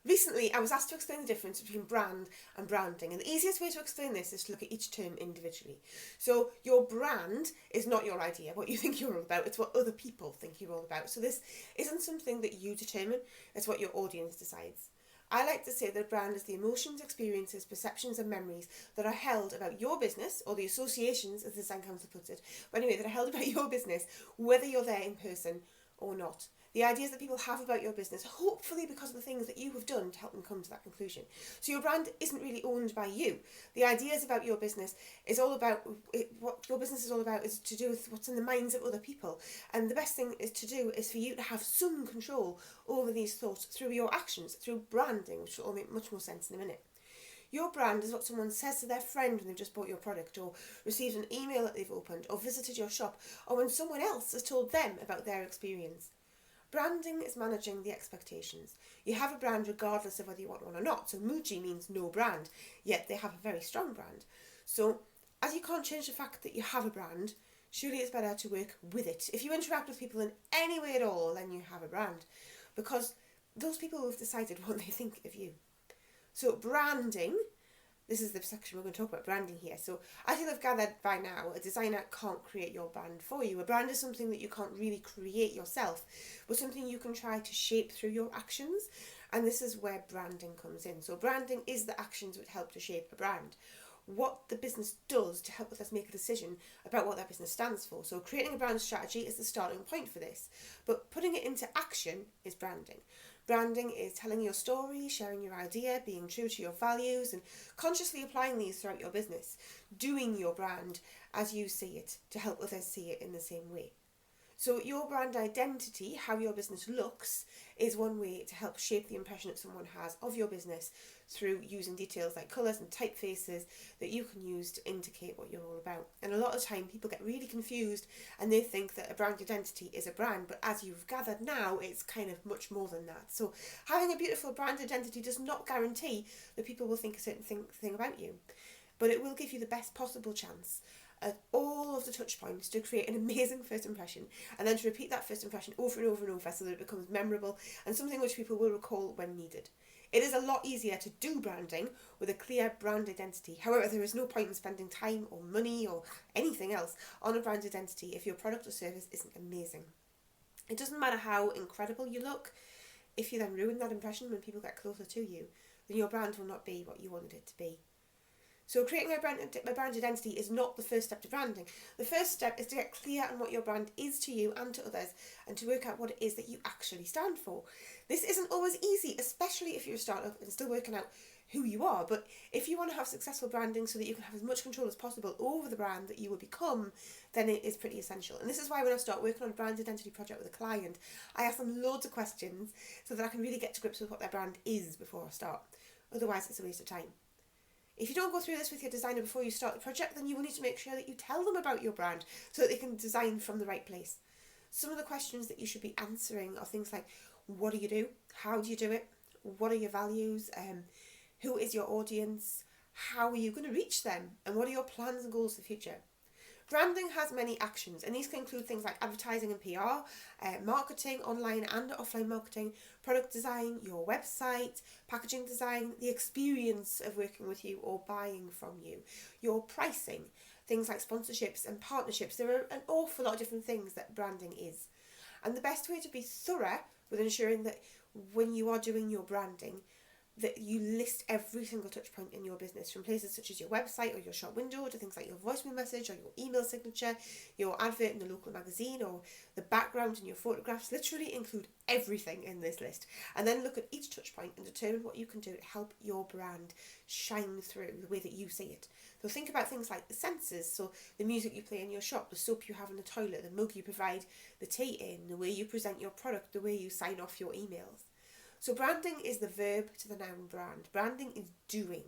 Recently, I was asked to explain the difference between brand and branding, and the easiest way to explain this is to look at each term individually. So your brand is not your idea, what you think you're all about, it's what other people think you're all about. So this isn't something that you determine, it's what your audience decides. I like to say that a brand is the emotions, experiences, perceptions and memories that are held about your business, or the associations, as the Design Council puts it, but anyway, that are held about your business, whether you're there in person or not. The ideas that people have about your business, hopefully because of the things that you have done to help them come to that conclusion. So your brand isn't really owned by you. The ideas about your business is all about, what your business is all about is to do with what's in the minds of other people. And the best thing is to do is for you to have some control over these thoughts through your actions, through branding, which will all make much more sense in a minute. Your brand is what someone says to their friend when they've just bought your product, or received an email that they've opened, or visited your shop, or when someone else has told them about their experience. Branding is managing the expectations. You have a brand regardless of whether you want one or not. So Muji means no brand, yet they have a very strong brand. So as you can't change the fact that you have a brand, surely it's better to work with it. If you interact with people in any way at all, then you have a brand, because those people have decided what they think of you. So branding, this is the section we're going to talk about, branding here. So as you'll have gathered by now, a designer can't create your brand for you. A brand is something that you can't really create yourself, but something you can try to shape through your actions. And this is where branding comes in. So branding is the actions which help to shape a brand. What the business does to help us make a decision about what that business stands for. So creating a brand strategy is the starting point for this, but putting it into action is branding. Branding is telling your story, sharing your idea, being true to your values, and consciously applying these throughout your business, doing your brand as you see it to help others see it in the same way. So your brand identity, how your business looks, is one way to help shape the impression that someone has of your business through using details like colours and typefaces that you can use to indicate what you're all about. And a lot of the time people get really confused and they think that a brand identity is a brand, but as you've gathered now, it's kind of much more than that. So having a beautiful brand identity does not guarantee that people will think a certain thing about you, but it will give you the best possible chance at all of the touch points to create an amazing first impression, and then to repeat that first impression over and over and over so that it becomes memorable and something which people will recall when needed. It is a lot easier to do branding with a clear brand identity. However, there is no point in spending time or money or anything else on a brand identity if your product or service isn't amazing. It doesn't matter how incredible you look, if you then ruin that impression when people get closer to you, then your brand will not be what you wanted it to be. So creating a brand identity is not the first step to branding. The first step is to get clear on what your brand is to you and to others, and to work out what it is that you actually stand for. This isn't always easy, especially if you're a startup and still working out who you are. But if you want to have successful branding so that you can have as much control as possible over the brand that you will become, then it is pretty essential. And this is why when I start working on a brand identity project with a client, I ask them loads of questions so that I can really get to grips with what their brand is before I start. Otherwise, it's a waste of time. If you don't go through this with your designer before you start the project, then you will need to make sure that you tell them about your brand so that they can design from the right place. Some of the questions that you should be answering are things like, what do you do? How do you do it? What are your values? Who is your audience? How are you going to reach them? And what are your plans and goals for the future? Branding has many actions, and these can include things like advertising and PR, marketing, online and offline marketing, product design, your website, packaging design, the experience of working with you or buying from you, your pricing, things like sponsorships and partnerships. There are an awful lot of different things that branding is. And the best way to be thorough with ensuring that when you are doing your branding, that you list every single touch point in your business, from places such as your website or your shop window to things like your voicemail message or your email signature, your advert in the local magazine, or the background in your photographs. Literally include everything in this list, and then look at each touch point and determine what you can do to help your brand shine through the way that you see it. So think about things like the senses, so the music you play in your shop, the soap you have in the toilet, the mug you provide the tea in, the way you present your product, the way you sign off your emails. So branding is the verb to the noun brand. Branding is doing.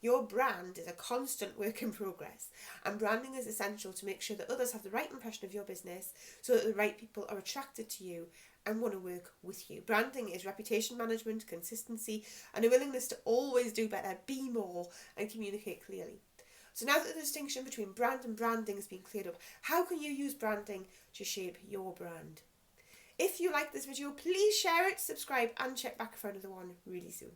Your brand is a constant work in progress, and branding is essential to make sure that others have the right impression of your business so that the right people are attracted to you and want to work with you. Branding is reputation management, consistency, and a willingness to always do better, be more, and communicate clearly. So now that the distinction between brand and branding has been cleared up, how can you use branding to shape your brand? If you like this video, please share it, subscribe, and check back for another one really soon.